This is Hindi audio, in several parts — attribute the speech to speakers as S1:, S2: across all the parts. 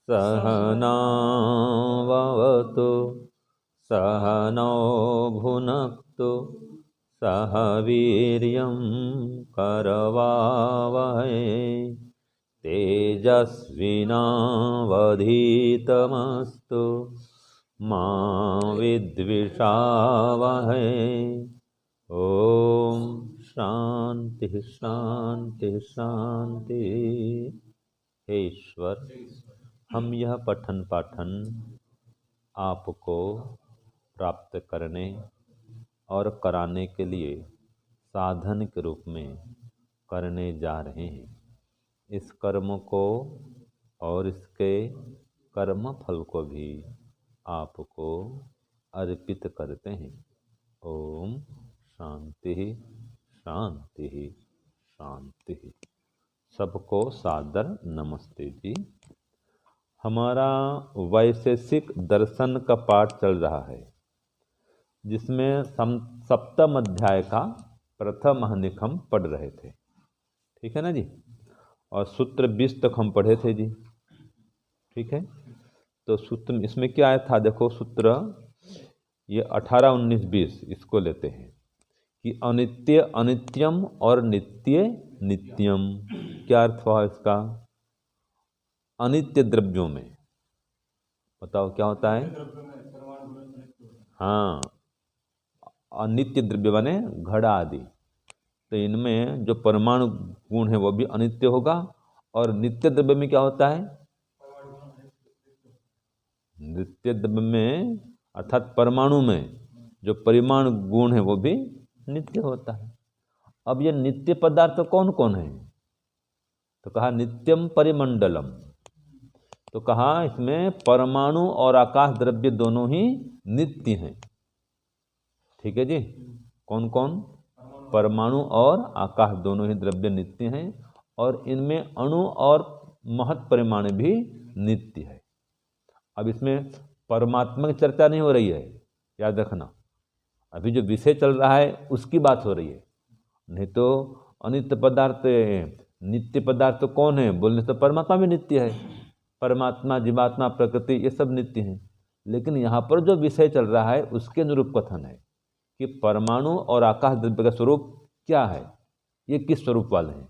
S1: सहनावतु सहनौ भुनक्तु सह वीर्यं करवावहै तेजस्विनावधीतमस्तु मा विद्विषावहै। ओम शांति शांति शांति। हे ईश्वर, हम यह पठन पाठन आपको प्राप्त करने और कराने के लिए साधन के रूप में करने जा रहे हैं। इस कर्म को और इसके कर्म फल को भी आपको अर्पित करते हैं। ओम शांति शांति शांति। सबको सादर नमस्ते जी। हमारा वैशेषिक दर्शन का पाठ चल रहा है, जिसमें सप्तम अध्याय का प्रथम हनिक पढ़ रहे थे। ठीक है ना जी। और सूत्र 20 तक हम पढ़े थे जी। ठीक है। तो सूत्र इसमें क्या आया था, देखो सूत्र ये 18, 19, 20 इसको लेते हैं कि अनित्य अनित्यम और नित्य नित्यम। क्या अर्थ हुआ इसका? अनित्य द्रव्यों में बताओ क्या होता है? हाँ, अनित्य द्रव्य बने घड़ा आदि, तो इनमें जो परमाणु गुण है वो भी अनित्य होगा। और नित्य द्रव्य में क्या होता है? नित्य द्रव्य में अर्थात परमाणु में जो परिमाण गुण है वो भी नित्य होता है। अब ये नित्य पदार्थ कौन कौन है? तो कहा नित्यम परिमंडलम। तो कहा इसमें परमाणु और आकाश द्रव्य दोनों ही नित्य हैं। ठीक है जी। कौन कौन? परमाणु और आकाश दोनों ही द्रव्य नित्य हैं, और इनमें अणु और महत् परिमाण भी नित्य है। अब इसमें परमात्मा की चर्चा नहीं हो रही है, याद रखना। अभी जो विषय चल रहा है उसकी बात हो रही है। नहीं तो अनित्य पदार्थ नित्य पदार्थ तो कौन है बोलने तो परमात्मा भी नित्य है। परमात्मा, जीवात्मा, प्रकृति ये सब नित्य हैं। लेकिन यहाँ पर जो विषय चल रहा है उसके अनुरूप कथन है कि परमाणु और आकाश द्रव्य का स्वरूप क्या है, ये किस स्वरूप वाले हैं।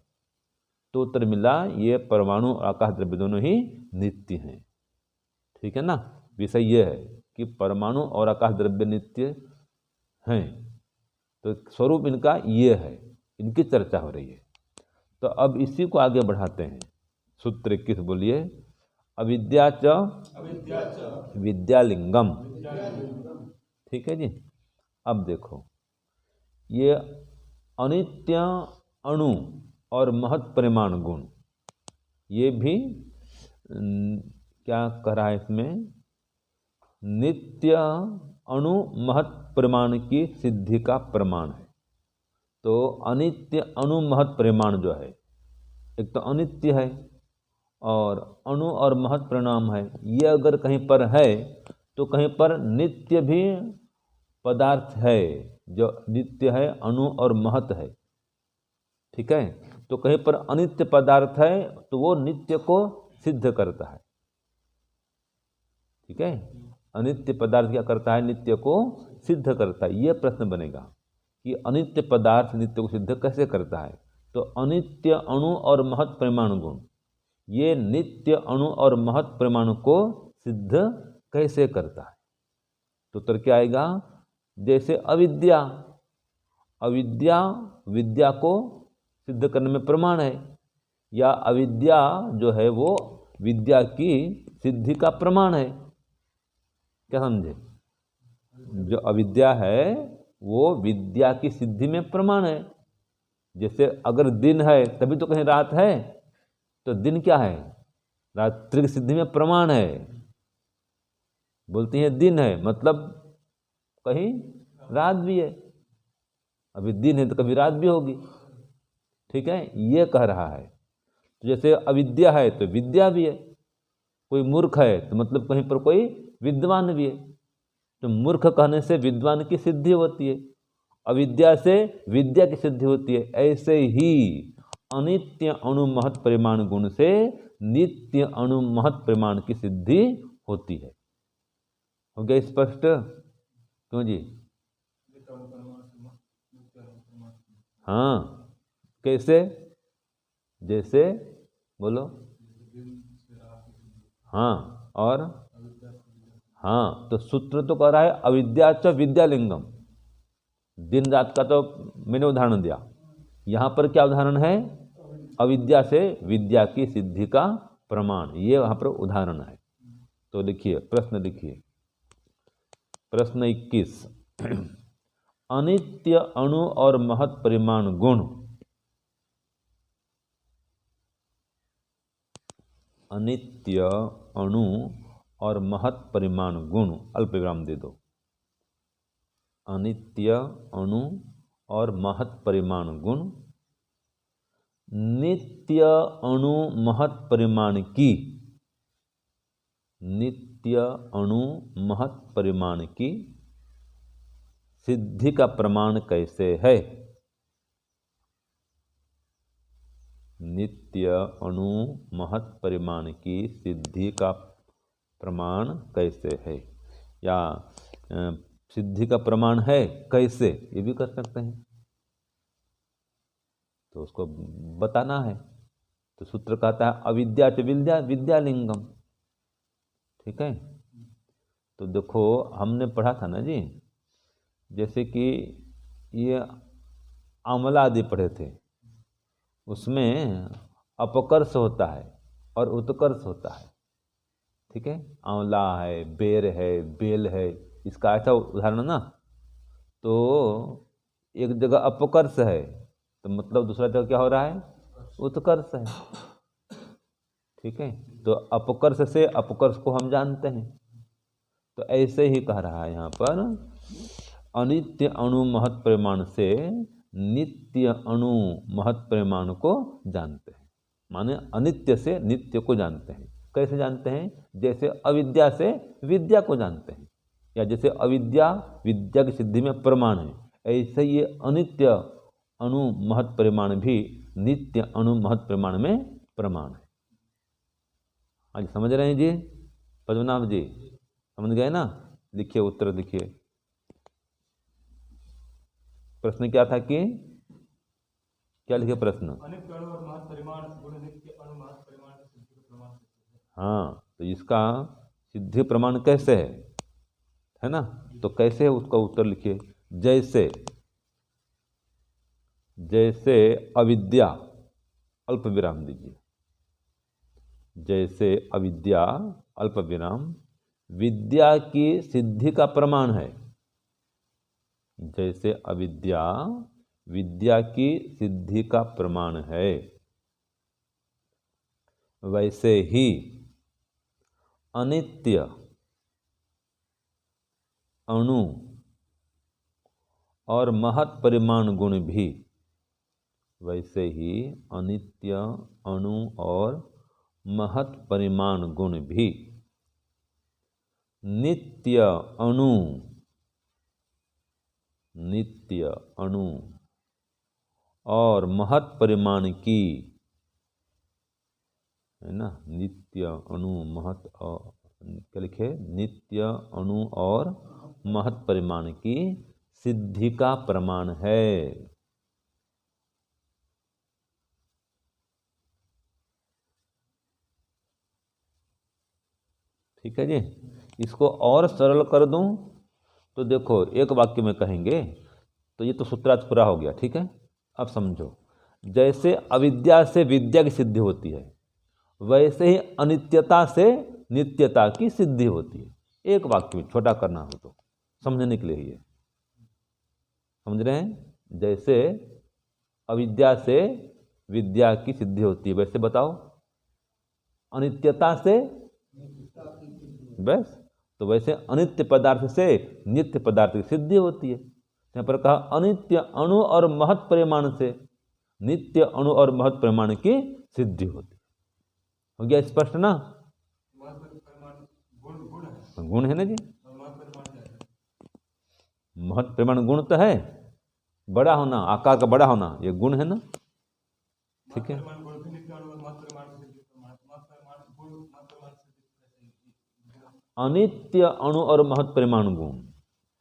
S1: तो उत्तर मिला ये परमाणु और आकाश द्रव्य दोनों ही नित्य हैं। ठीक है ना। विषय ये है कि परमाणु और आकाश द्रव्य नित्य हैं, तो स्वरूप इनका ये है, इनकी चर्चा हो रही है। तो अब इसी को आगे बढ़ाते हैं। सूत्र 21 बोलिए। अविद्या च विद्यालिंगम। ठीक है जी। अब देखो ये अनित्य अणु और महत् परिमाण गुण, ये भी क्या कह रहा है इसमें? नित्य अणु महत् परिमाण की सिद्धि का प्रमाण है। तो अनित्य अणु महत् परिमाण जो है, एक तो अनित्य है और अणु और महत् परिणाम है। ये अगर कहीं पर है तो कहीं पर नित्य भी पदार्थ है, जो नित्य है, अणु और महत् है। ठीक है। तो कहीं पर अनित्य पदार्थ है तो वो नित्य को सिद्ध करता है। ठीक है। अनित्य पदार्थ क्या करता है? नित्य को सिद्ध करता है। ये प्रश्न बनेगा कि अनित्य पदार्थ नित्य को सिद्ध कैसे करता है। तो अनित्य अणु और महत् परिमाण गुण ये नित्य अणु और महत् परिमाण को सिद्ध कैसे करता है? तो उत्तर क्या आएगा? जैसे अविद्या, अविद्या विद्या को सिद्ध करने में प्रमाण है, या अविद्या जो है वो विद्या की सिद्धि का प्रमाण है। क्या समझे? जो अविद्या है वो विद्या की सिद्धि में प्रमाण है। जैसे अगर दिन है तभी तो कहीं रात है, तो दिन क्या है? रात्रि की सिद्धि में प्रमाण है। बोलती हैं दिन है, मतलब कहीं रात भी है। अभी दिन है तो कभी रात भी होगी। ठीक है, ये कह रहा है। तो जैसे अविद्या है तो विद्या भी है। कोई मूर्ख है तो मतलब कहीं पर कोई विद्वान भी है। तो मूर्ख कहने से विद्वान की सिद्धि होती है, अविद्या से विद्या की सिद्धि होती है। ऐसे ही अनित्य अणु महत परिमाण गुण से नित्य अणु महत परिमाण की सिद्धि होती है। हो गया स्पष्ट? क्यों जी? हाँ, कैसे? जैसे बोलो। हाँ, और हाँ, तो सूत्र तो कह रहा है अविद्या च विद्यालिंगम। दिन रात का तो मैंने उदाहरण दिया, यहाँ पर क्या उदाहरण है? अविद्या से विद्या की सिद्धि का प्रमाण, ये वहाँ पर उदाहरण है। तो लिखिए, प्रश्न लिखिए, प्रश्न 21। अनित्य अणु और महत परिमाण गुण, अनित्य अणु और महत परिमाण गुण, अल्प विराम दे दो, अनित्य अणु और महत परिमाण गुण नित्य अणु महत परिमाण की, नित्य अणु महत परिमाण की सिद्धि का प्रमाण कैसे है? नित्य अणु महत परिमाण की सिद्धि का प्रमाण कैसे है, या सिद्धि का प्रमाण है कैसे, ये भी कर सकते हैं। तो उसको बताना है, तो सूत्र कहता है अविद्या च विद्या विद्यालिंगम। ठीक है, तो देखो हमने पढ़ा था ना जी, जैसे कि ये आंवला आदि पढ़े थे, उसमें अपकर्ष होता है और उत्कर्ष होता है। ठीक है, आंवला है, बेर है, बेल है, इसका ऐसा उदाहरण ना। तो एक जगह अपकर्ष है तो मतलब दूसरा जगह क्या हो रहा है? उत्कर्ष है। ठीक है, तो अपकर्ष से अपकर्ष को हम जानते हैं। तो ऐसे ही कह रहा है यहाँ पर, अनित्य अणु महत परिमाण से नित्य अणु महत परिमाण को जानते हैं। माने अनित्य से नित्य को जानते हैं। कैसे जानते हैं? जैसे अविद्या से विद्या को जानते हैं, या जैसे अविद्या विद्या की सिद्धि में प्रमाण है, ऐसे ये अनित्य अणु महत परिमाण भी नित्य अणु महत परिमाण में प्रमाण है। आज समझ रहे हैं जी? पद्मनाभ जी समझ गए ना? लिखिए, उत्तर लिखिए। प्रश्न क्या था कि क्या लिखे प्रश्न?
S2: अनित्य अणु और महत परिमाण गुण नित्य अणु महत परिमाण की सिद्धि का प्रमाण।
S1: हाँ, तो इसका सिद्धि प्रमाण कैसे है ना? तो कैसे है उसका उत्तर लिखिए। जैसे, जैसे अविद्या, अल्प विराम दीजिए, जैसे अविद्या अल्प विराम विद्या की सिद्धि का प्रमाण है। जैसे अविद्या विद्या की सिद्धि का प्रमाण है, वैसे ही अनित्य अणु और महत परिमाण गुण भी, वैसे ही अनित्य अणु और महत परिमाण गुण भी नित्य अणु, नित्य अणु और महत परिमाण की, है ना, नित्य अणु महत और क्या लिखे? नित्य अणु और महत परिमाण की सिद्धि का प्रमाण है। ठीक है जी। इसको और सरल कर दूं तो देखो, एक वाक्य में कहेंगे तो ये तो सूत्रार्थ पूरा हो गया। ठीक है, अब समझो, जैसे अविद्या से विद्या की सिद्धि होती है, वैसे ही अनित्यता से नित्यता की सिद्धि होती है। एक वाक्य में छोटा करना हो तो समझने के लिए ही है। समझ रहे हैं? जैसे अविद्या से विद्या की सिद्धि होती है, वैसे बताओ अनित्यता से, बस, तो वैसे अनित्य पदार्थ से नित्य पदार्थ की सिद्धि होती है। यहाँ पर कहा अनित्य अणु और महत परिमाण से नित्य अणु और महत परिमाण की सिद्धि होती है। हो गया स्पष्ट ना? गुण है ना जी? महत परिमाण गुण तो है, बड़ा होना, आकार का बड़ा होना, ये गुण है ना? ठीक है।
S2: परिमाण गुण भी नित्य अणु और महत् परिमाण से सिद्ध प्रमाण, महत् परिमाण गुण महत् परिमाण से सिद्ध।
S1: अनित्य अणु और महत् परिमाण गुण,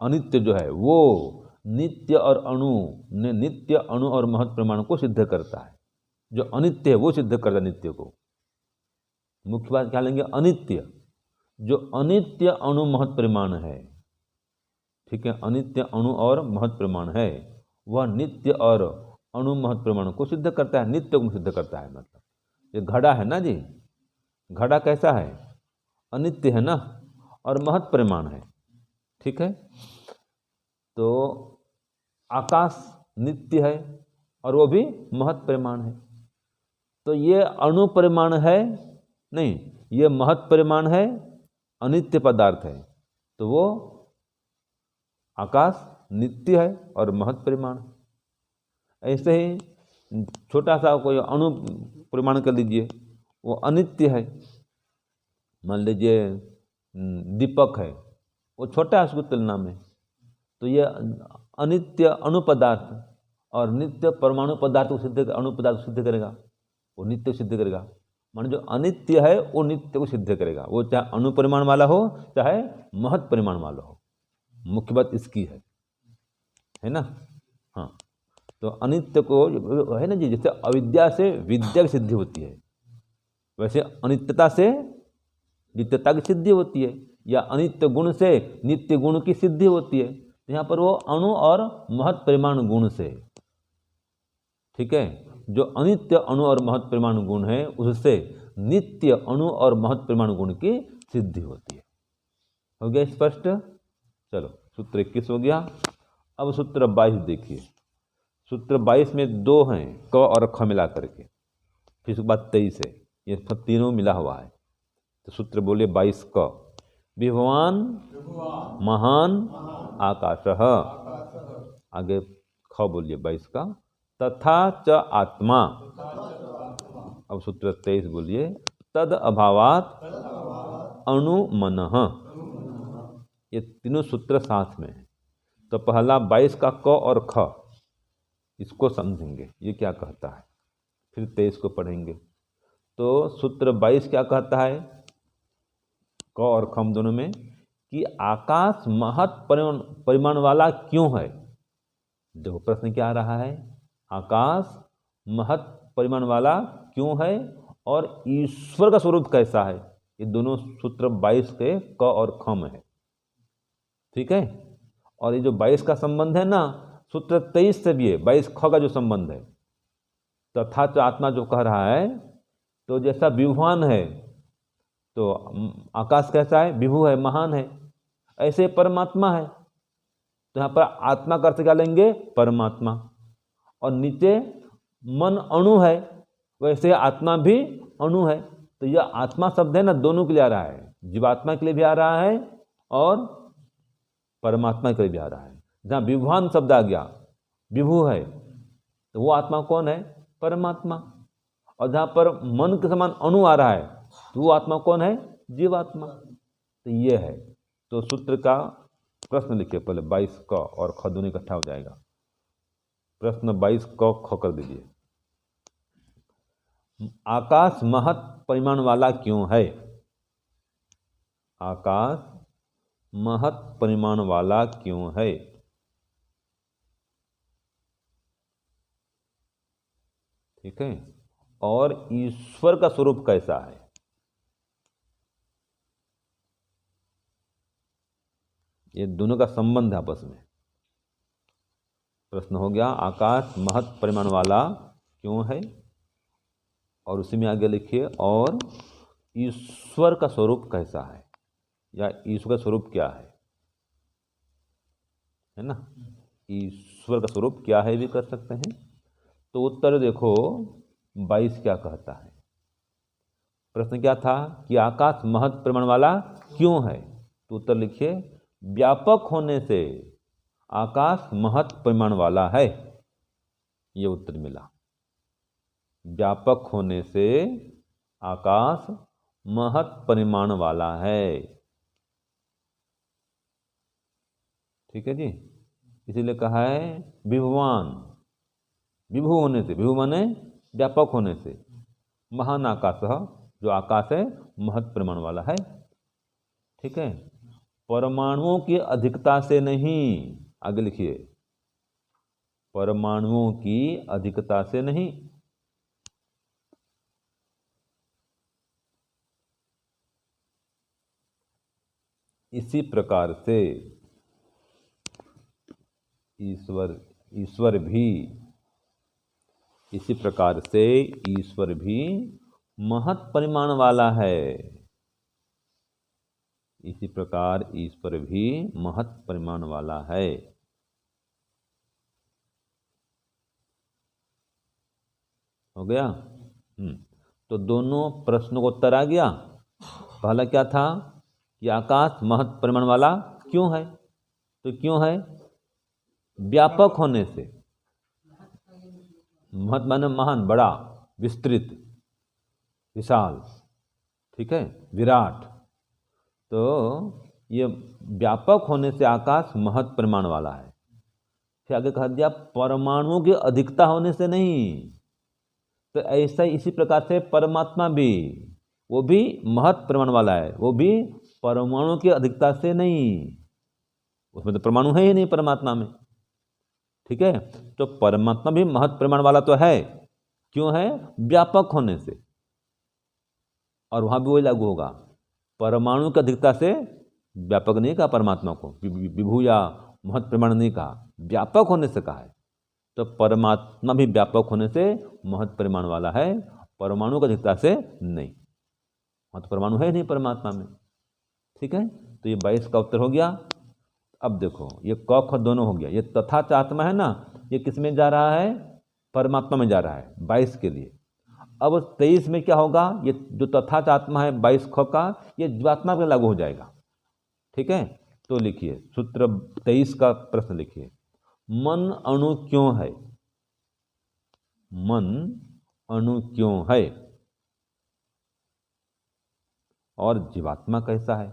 S1: अनित्य जो है वो नित्य और अणु ने नित्य अणु और महत् परिमाण को सिद्ध करता है। जो अनित्य है वो सिद्ध करता है नित्य को। मुख्य बात क्या लेंगे, अनित्य। जो अनित्य अणु महत् परिमाण है, ठीक है, अनित्य अणु और महत् परिमाण है, वह नित्य और अणु महत् परिमाण को सिद्ध करता है, नित्य को सिद्ध करता है। मतलब ये घड़ा है ना जी, घड़ा कैसा है, अनित्य है ना और महत् परिमाण है, ठीक है। तो आकाश नित्य है और वो भी महत् परिमाण है। तो ये अणु परिमाण है नहीं, ये महत् परिमाण है, अनित्य पदार्थ है, तो वो आकाश नित्य है और महत् परिमाण। ऐसे ही छोटा सा कोई अणु परिमाण कर लीजिए, वो अनित्य है। मान लीजिए दीपक है, वो छोटा है उसकी तुलना में, तो ये अनित्य अणु पदार्थ और नित्य परमाणु पदार्थ को सिद्ध, अणु पदार्थ को सिद्ध करेगा, वो नित्य को सिद्ध करेगा। मान जो अनित्य है वो नित्य को सिद्ध करेगा, वो चाहे अणु परिमाण वाला हो चाहे महत् परिमाण वाला हो। मुख्य बात इसकी है ना। हाँ, तो अनित्य को है ना जी, जैसे अविद्या से विद्या की सिद्धि होती है, वैसे अनित्यता से नित्यता की सिद्धि होती है, या अनित्य गुण से नित्य गुण की सिद्धि होती है। तो यहाँ पर वो अणु और महत् परिमाण गुण से, ठीक है, जो अनित्य अणु और महत् परिमाण गुण है उससे नित्य अणु और महत् परिमाण गुण की सिद्धि होती है। हो गया स्पष्ट। चलो सूत्र 21 हो गया। अब सूत्र 22 देखिए। सूत्र 22 में दो हैं, क और ख मिला करके, फिर उसके बाद 23 है, ये तीनों मिला हुआ है। तो सूत्र बोलिए 22 क, विभवान महान आकाशः। आगे ख बोलिए 22 का, तथा च आत्मा। अब सूत्र 23 बोलिए, तद अभावात अणु मनः। ये तीनों सूत्र साथ में है। तो पहला 22 का क और ख, इसको समझेंगे ये क्या कहता है, फिर 23 को पढ़ेंगे। तो सूत्र 22 क्या कहता है, क और ख दोनों में, कि आकाश महत् परिमाण वाला क्यों है। देखो प्रश्न क्या आ रहा है, आकाश महत् परिमाण वाला क्यों है और ईश्वर का स्वरूप कैसा है। ये दोनों सूत्र 22 के क और ख में है, ठीक है। और ये जो 22 का संबंध है ना, सूत्र 23 से भी है 22 ख का जो संबंध है। तथा तो आत्मा जो कह रहा है, तो जैसा विभवान है तो आकाश कैसा है, विभु है, महान है, ऐसे परमात्मा है। तो यहाँ पर आत्मा का अर्थ क्या लेंगे, परमात्मा। और नीचे मन अणु है, वैसे आत्मा भी अणु है। तो यह आत्मा शब्द है ना, दोनों के लिए आ रहा है, जीवात्मा के लिए भी आ रहा है और परमात्मा के लिए भी आ रहा है। जहाँ विभवान शब्द आ गया, विभु है, तो वो आत्मा कौन है, परमात्मा। और जहाँ पर मन के समान अणु आ रहा है, तो वो आत्मा कौन है, जीवात्मा। तो ये है। तो सूत्र का प्रश्न लिखिए पहले, 22 क और ख दोनों इकट्ठा हो जाएगा। प्रश्न 22 क ख कर दीजिए। आकाश महत् परिमाण वाला क्यों है। आकाश महत् परिमाण वाला क्यों है। ठीक है। और ईश्वर का स्वरूप कैसा है। ये दोनों का संबंध है आपस में। प्रश्न हो गया, आकाश महत् परिमाण वाला क्यों है, और उसी में आगे लिखिए, और ईश्वर का स्वरूप कैसा है, या ईश्वर का स्वरूप क्या है ना। ईश्वर का स्वरूप क्या है भी कर सकते हैं। तो उत्तर देखो 22 क्या कहता है। प्रश्न क्या था कि आकाश महत् परिमाण वाला क्यों है। तो उत्तर लिखिए, व्यापक होने से आकाश महत् परिमाण वाला है। ये उत्तर मिला। व्यापक होने से आकाश महत् परिमाण वाला है। ठीक है जी। इसीलिए कहा है विभवान, विभु होने से, विभु माने व्यापक होने से। महान आकाश, जो आकाश है महत् परिमाण वाला है। ठीक है, परमाणुओं की अधिकता से नहीं, आगे लिखिए, परमाणुओं की अधिकता से नहीं। इसी प्रकार से ईश्वर भी, इसी प्रकार से ईश्वर भी महत् परिमाण वाला है। इसी प्रकार ईश्वर भी महत् परिमाण वाला है। हो गया? तो दोनों प्रश्नों को उत्तर आ गया। पहला क्या था कि आकाश महत् परिमाण वाला क्यों है? तो क्यों है? व्यापक होने से। महत् माने महान, बड़ा, विस्तृत, विशाल, ठीक है, विराट। तो ये व्यापक होने से आकाश महत् परिमाण वाला है। फिर आगे कह दिया परमाणुओं की अधिकता होने से नहीं। तो ऐसा इसी प्रकार से परमात्मा भी, वो भी महत् परिमाण वाला है, वो भी परमाणुओं की अधिकता से नहीं। उसमें तो परमाणु है ही नहीं परमात्मा में। ठीक है, तो परमात्मा भी महत् परिमाण वाला तो है। क्यों है? व्यापक होने से। और वहां भी वही लागू होगा, परमाणु की अधिकता से व्यापक नहीं कहा परमात्मा को, विभु या महत् परिमाण नहीं कहा, व्यापक होने से कहा है। तो परमात्मा भी व्यापक होने से महत् परिमाण वाला है, परमाणु की अधिकता से नहीं। महत् परमाणु है नहीं परमात्मा में। ठीक है, तो ये 22 का उत्तर हो गया। अब देखो ये क ख दोनों हो गया। ये तथा च आत्मा है ना, ये किस में जा रहा है? परमात्मा में जा रहा है 22 के लिए। अब 23 में क्या होगा? ये जो तथा च आत्मा है 22 ख का, ये जीवात्मा पे लागू हो जाएगा। ठीक है, तो लिखिए सूत्र 23 का प्रश्न लिखिए, मन अणु क्यों है? मन अणु क्यों है? और जीवात्मा कैसा है?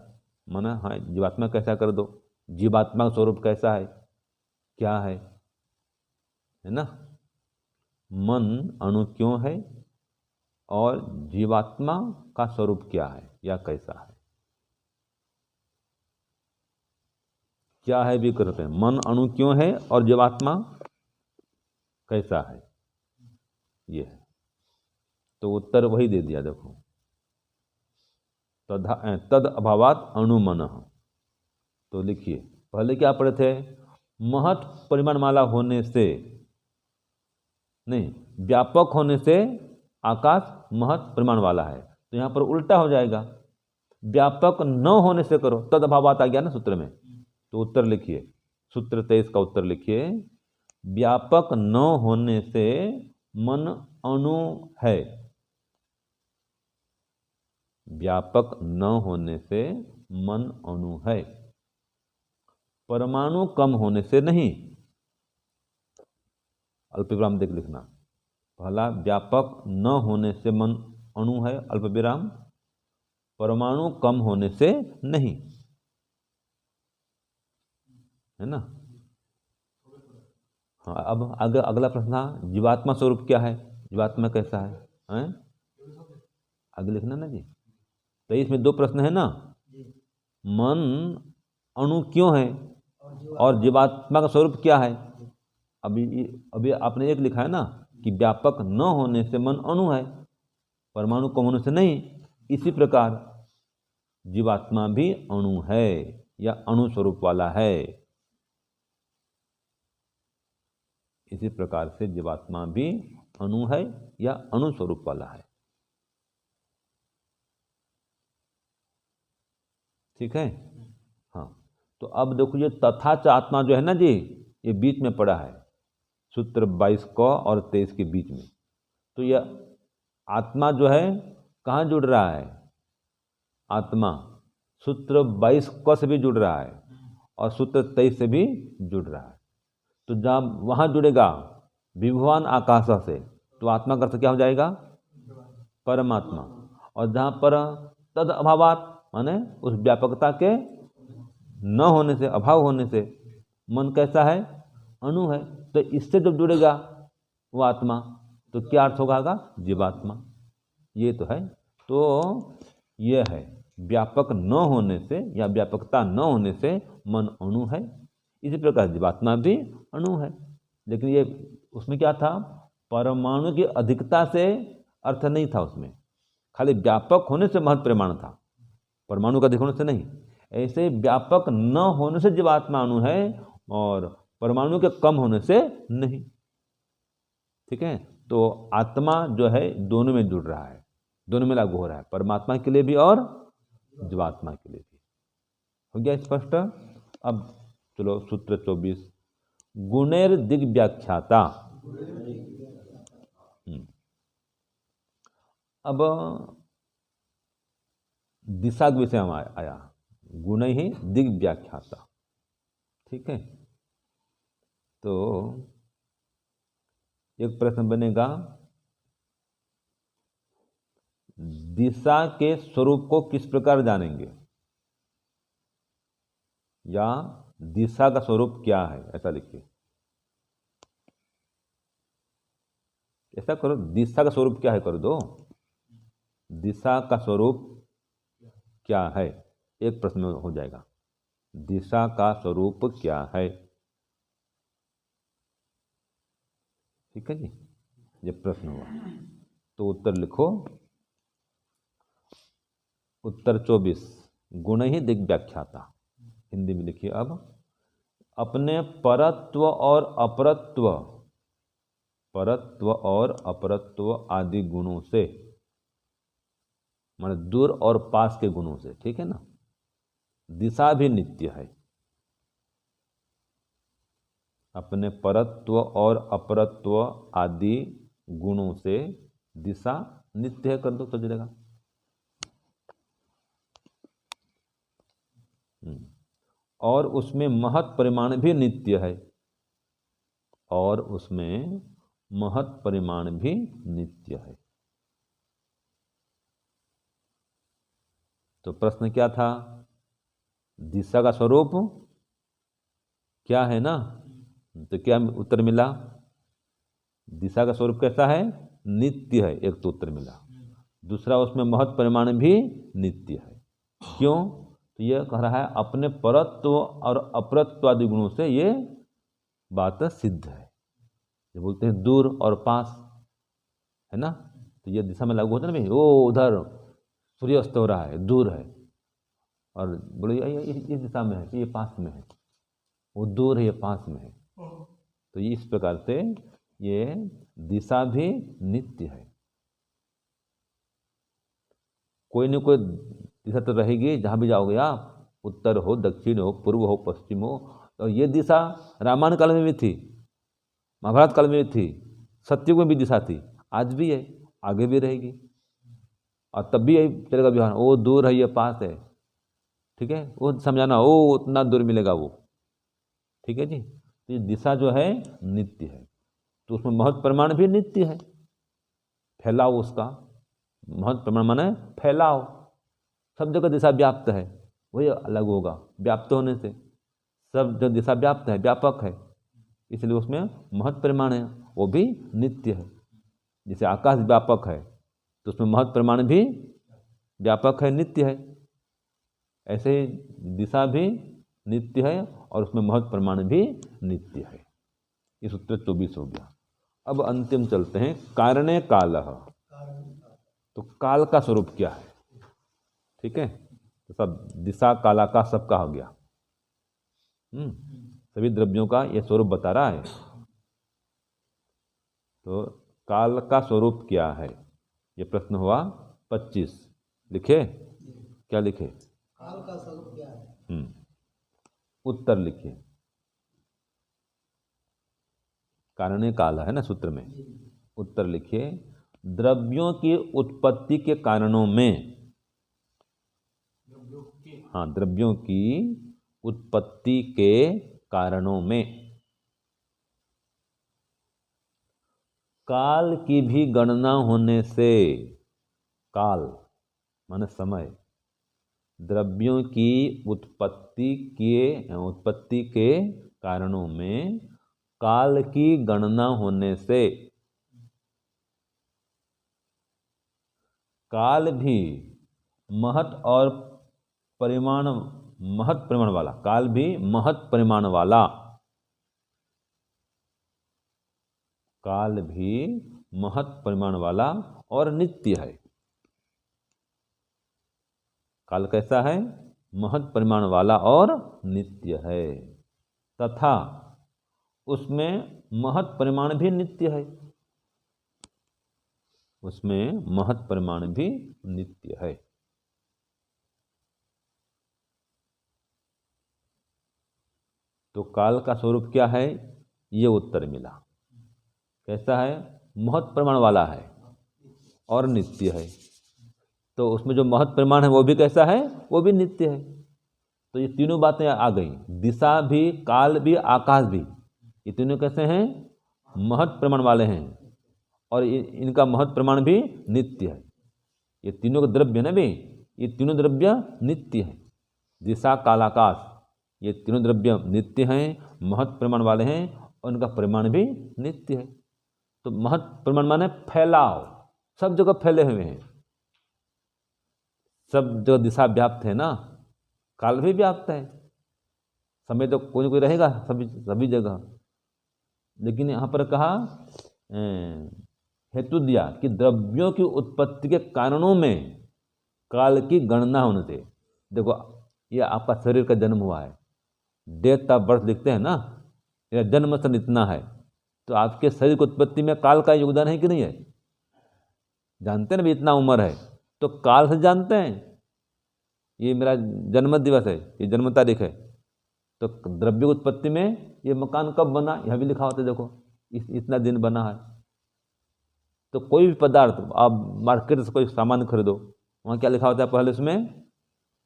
S1: माना हाँ, जीवात्मा कैसा कर दो, जीवात्मा का स्वरूप कैसा है, क्या है ना? मन अणु क्यों है और जीवात्मा का स्वरूप क्या है या कैसा है? क्या है भी करते हैं, मन अणु क्यों है और जीवात्मा कैसा है, ये है। तो उत्तर वही दे दिया। देखो तद अभावात अणुमन। तो लिखिए, पहले क्या पढ़े थे? महत् परिमाण माला होने से नहीं, व्यापक होने से आकाश महत् परिमाण वाला है। तो यहाँ पर उल्टा हो जाएगा, व्यापक न होने से करो, तद अभावात आ गया ना सूत्र में। तो उत्तर लिखिए, सूत्र 23 का उत्तर लिखिए, व्यापक न होने से मन अणु है। व्यापक न होने से मन अणु है, परमाणु कम होने से नहीं। अल्पविराम देख लिखना। पहला, व्यापक न होने से मन अणु है, अल्पविराम, परमाणु कम होने से नहीं, है ना? हाँ, अब आगे अगला प्रश्न, जीवात्मा स्वरूप क्या है, जीवात्मा कैसा है? आगे लिखना ना जी। तो इसमें 2 प्रश्न है ना, मन अणु क्यों है और जीवात्मा का स्वरूप क्या है। अभी आपने एक लिखा है ना कि व्यापक न होने से मन अणु है, परमाणु कम होने से नहीं। इसी प्रकार जीवात्मा भी अणु है या अणु स्वरूप वाला है। इसी प्रकार से जीवात्मा भी अणु है या अणु स्वरूप वाला है। ठीक है, हाँ। तो अब देखो ये तथा च आत्मा जो है ना जी, ये बीच में पड़ा है सूत्र 22 क और 23 के बीच में। तो यह आत्मा जो है कहाँ जुड़ रहा है? आत्मा सूत्र 22 क से भी जुड़ रहा है और सूत्र 23 से भी जुड़ रहा है। तो जब वहाँ जुड़ेगा विभवान आकाश से, तो आत्मा का अर्थ क्या हो जाएगा? परमात्मा। और जहाँ पर तद अभावात माने उस व्यापकता के न होने से, अभाव होने से मन कैसा है? अणु है। तो इससे जब जुड़ेगा वो आत्मा, तो क्या अर्थ होगा? जीवात्मा। ये तो है। तो ये है व्यापक न होने से या व्यापकता न होने से मन अणु है। इसी प्रकार जीवात्मा भी अणु है। लेकिन ये उसमें क्या था? परमाणु की अधिकता से अर्थ नहीं था उसमें, खाली व्यापक होने से महत् परिमाण था, परमाणु का अधिक होने से नहीं। ऐसे व्यापक न होने से जीवात्मा अणु है और परमाणु के कम होने से नहीं। ठीक है। तो आत्मा जो है दोनों में जुड़ रहा है, दोनों में लागू हो रहा है, परमात्मा के लिए भी और जीवात्मा के लिए भी। हो गया स्पष्ट? अब चलो सूत्र 24, गुणेर दिग व्याख्याता। अब दिशा के विषय में आया, गुण ही दिग व्याख्याता। ठीक है। तो एक प्रश्न बनेगा, दिशा के स्वरूप को किस प्रकार जानेंगे, या दिशा का स्वरूप क्या है, ऐसा लिखिए। ऐसा करो, दिशा का स्वरूप क्या है कर दो, दिशा का स्वरूप क्या है, एक प्रश्न में हो जाएगा। दिशा का स्वरूप क्या है? ठीक है जी, ये प्रश्न हुआ। तो उत्तर लिखो। उत्तर 24, गुण ही दिग व्याख्याता। हिंदी में लिखिए। अब अपने परत्व और अपरत्व, परत्व और अपरत्व आदि गुणों से, माने दूर और पास के गुणों से, ठीक है ना, दिशा भी नित्य है। अपने परत्व और अपरत्व आदि गुणों से दिशा नित्य है कर दो तो चलेगा। और उसमें महत् परिमाण भी नित्य है, और उसमें महत् परिमाण भी नित्य है। तो प्रश्न क्या था? दिशा का स्वरूप क्या है ना, तो क्या उत्तर मिला? दिशा का स्वरूप कैसा है? नित्य है, एक तो उत्तर मिला। दूसरा, उसमें महत् परिमाण भी नित्य है। क्यों? तो यह कह रहा है अपने परत्व और अपरत्व आदि गुणों से ये बात सिद्ध है। ये बोलते हैं दूर और पास, है ना, तो ये दिशा में लागू होता है ना भाई, वो उधर सूर्यास्त हो रहा है, दूर है, और बोले ये इस दिशा में है, ये पास में है, वो दूर है, ये पास में है। तो इस प्रकार से ये दिशा भी नित्य है। कोई न कोई दिशा तो रहेगी, जहाँ भी जाओगे आप, उत्तर हो, दक्षिण हो, पूर्व हो, पश्चिम हो। तो ये दिशा रामायण काल में भी थी, महाभारत काल में भी थी, सतयुग में भी दिशा थी, आज भी है, आगे भी रहेगी। और तब भी यही चलेगा व्यवहार, वो दूर है, ये पास है। ठीक है, वो समझाना, वो उतना दूर मिलेगा वो। ठीक है जी। तो ये दिशा जो है नित्य है, तो उसमें महत् परिमाण भी नित्य है। फैलाव उसका महत् परिमाण माने फैलाव, सब जगह दिशा व्याप्त है, वही अलग होगा। व्याप्त होने से सब जो दिशा व्याप्त है, व्यापक है, इसलिए उसमें महत् परिमाण है, वो भी नित्य है। जैसे आकाश व्यापक है तो उसमें महत् परिमाण भी व्यापक है, नित्य है। ऐसे ही दिशा भी नित्य है और उसमें महत् परिमाण भी नित्य है। इस उत्तर 24 हो गया। अब अंतिम चलते हैं, कारणे कालः। तो काल का स्वरूप क्या है? ठीक है, तो सब दिशा काला का सबका हो गया। सभी द्रव्यों का ये स्वरूप बता रहा है। तो काल का स्वरूप क्या है, ये प्रश्न हुआ 25। लिखे, क्या लिखे?
S3: काल का स्वरूप क्या है?
S1: उत्तर लिखिए। कारणे काल है ना सूत्र में, उत्तर लिखिए। द्रव्यों की उत्पत्ति के कारणों में, हाँ, द्रव्यों की उत्पत्ति के कारणों में काल की भी गणना होने से, काल माने समय, द्रव्यों की उत्पत्ति के कारणों में काल की गणना होने से काल भी महत और परिमाण, महत परिमाण वाला, काल भी महत परिमाण वाला, काल भी महत परिमाण वाला और नित्य है। काल कैसा है? महत परिमाण वाला और नित्य है, तथा उसमें महत परिमाण भी नित्य है, उसमें महत परिमाण भी नित्य है। तो काल का स्वरूप क्या है? ये उत्तर मिला। कैसा है? महत परिमाण वाला है और नित्य है। तो उसमें जो महत परिमाण है वो भी कैसा है? वो भी नित्य है। तो ये तीनों बातें आ गई, दिशा भी, काल भी, आकाश भी, ये तीनों कैसे हैं? महत परिमाण वाले हैं और इनका महत परिमाण भी नित्य है। ये तीनों के द्रव्य है ना भी, ये तीनों द्रव्य नित्य है। दिशा, काल, आकाश, ये तीनों द्रव्य नित्य हैं, महत परिमाण वाले हैं और उनका परिमाण भी नित्य है। तो महत परिमाण माने फैलाव, सब जगह फैले हुए हैं, सब जगह दिशा व्याप्त है ना। काल भी व्याप्त है, समय तो कोई कोई रहेगा सभी जगह, लेकिन यहाँ पर कहा हेतु दिया कि द्रव्यों की उत्पत्ति के कारणों में काल की गणना होने से। देखो ये आपका शरीर का जन्म हुआ है, डेथ ऑफ बर्थ लिखते हैं ना, या जन्म सन इतना है, तो आपके शरीर की उत्पत्ति में काल का योगदान है कि नहीं है? जानते हैं ना भी इतना उम्र है, तो काल से जानते हैं ये मेरा जन्म दिवस है, ये जन्म तारीख है। तो द्रव्य उत्पत्ति में ये मकान कब बना, यह भी लिखा होता है, देखो इतना दिन बना है। तो कोई भी पदार्थ आप मार्केट से कोई सामान खरीदो, वहाँ क्या लिखा होता है? पहले उसमें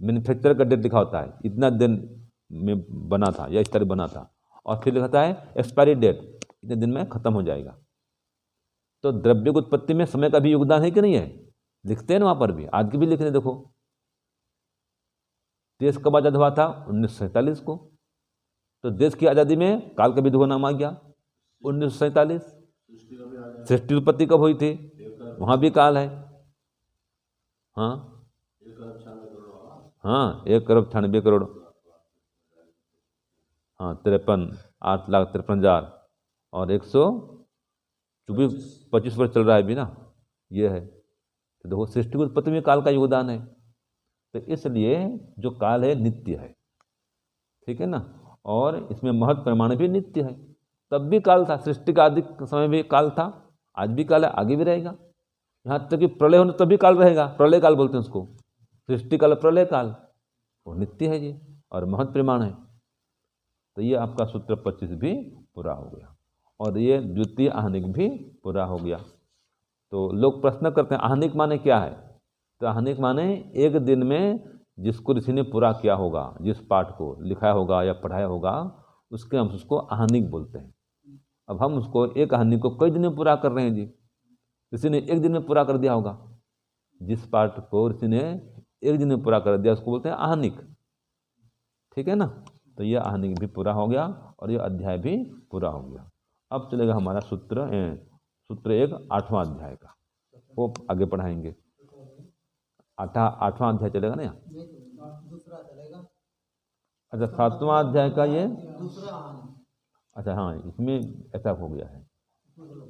S1: मैन्युफैक्चर का डेट लिखा होता है, इतना दिन में बना था या इस तरह बना था, और फिर लिखा है एक्सपायरी डेट, इतने दिन में खत्म हो जाएगा। तो द्रव्य की उत्पत्ति में समय का भी योगदान है कि नहीं है? लिखते हैं ना वहाँ पर भी, आज के भी लिखने। देखो देश कब आज़ाद हुआ था? 1947 को। तो देश की आज़ादी में काल का भी दो नाम आ गया, 1947। सृष्टि उत्पत्ति कब हुई थी? वहाँ भी काल है। हाँ हाँ, 1,96,00,000,000, हाँ 8,53,000 और 124 वर्ष चल रहा है अभी ना, ये है। तो देखो सृष्टि की उत्पत्ति में काल का योगदान है। तो इसलिए जो काल है नित्य है, ठीक है ना, और इसमें महत परिमाण भी नित्य है। तब भी काल था, सृष्टि का आदि समय भी काल था, आज भी काल है, आगे भी रहेगा। यहाँ तक कि प्रलय होने तब भी काल रहेगा, प्रलय काल बोलते हैं उसको। सृष्टि काल, प्रलय काल, वो नित्य है ये और महत परिमाण है। तो ये आपका सूत्र 25 भी पूरा हो गया और ये द्वितीय आहनिक भी पूरा हो गया। तो लोग प्रश्न करते हैं आहनिक माने क्या है? तो आहनिक माने एक दिन में जिसको ऋषि ने पूरा किया होगा, जिस पाठ को लिखाया होगा या पढ़ाया होगा, उसके हम उसको आहनिक बोलते हैं। अब हम उसको एक आहनिक को कई दिन में पूरा कर रहे हैं जी, ऋषि ने एक दिन में पूरा कर दिया होगा। जिस पाठ को ऋषि ने एक दिन में पूरा कर दिया उसको बोलते हैं आहनिक, ठीक है ना। तो यह आहनिक भी पूरा हो गया और यह अध्याय भी पूरा हो गया। अब चलेगा हमारा सूत्र 1 8वां अध्याय का, वो आगे पढ़ाएंगे। 8वां अध्याय चलेगा ना?
S3: दूसरा चलेगा।
S1: अच्छा 7वां अध्याय का ये,
S3: दूसरा।
S1: अच्छा हाँ, इसमें ऐसा हो गया है,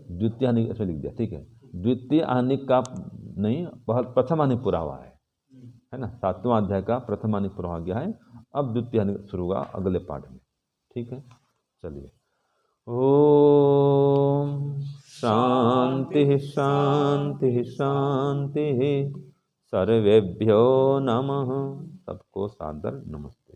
S1: द्वितीय आहनिक ऐसे लिख दिया, ठीक है। द्वितीय आहनिक का नहीं, प्रथम आहनिक पूरा हुआ है ना। 7वां अध्याय का प्रथम आहनिक पूरा हो गया है। अब द्वितीय आहनिक शुरू होगा अगले पाठ में, ठीक है। चलिए, ओम शांति शांति शांति, सर्वेभ्यो नमः। सबको सादर नमस्ते।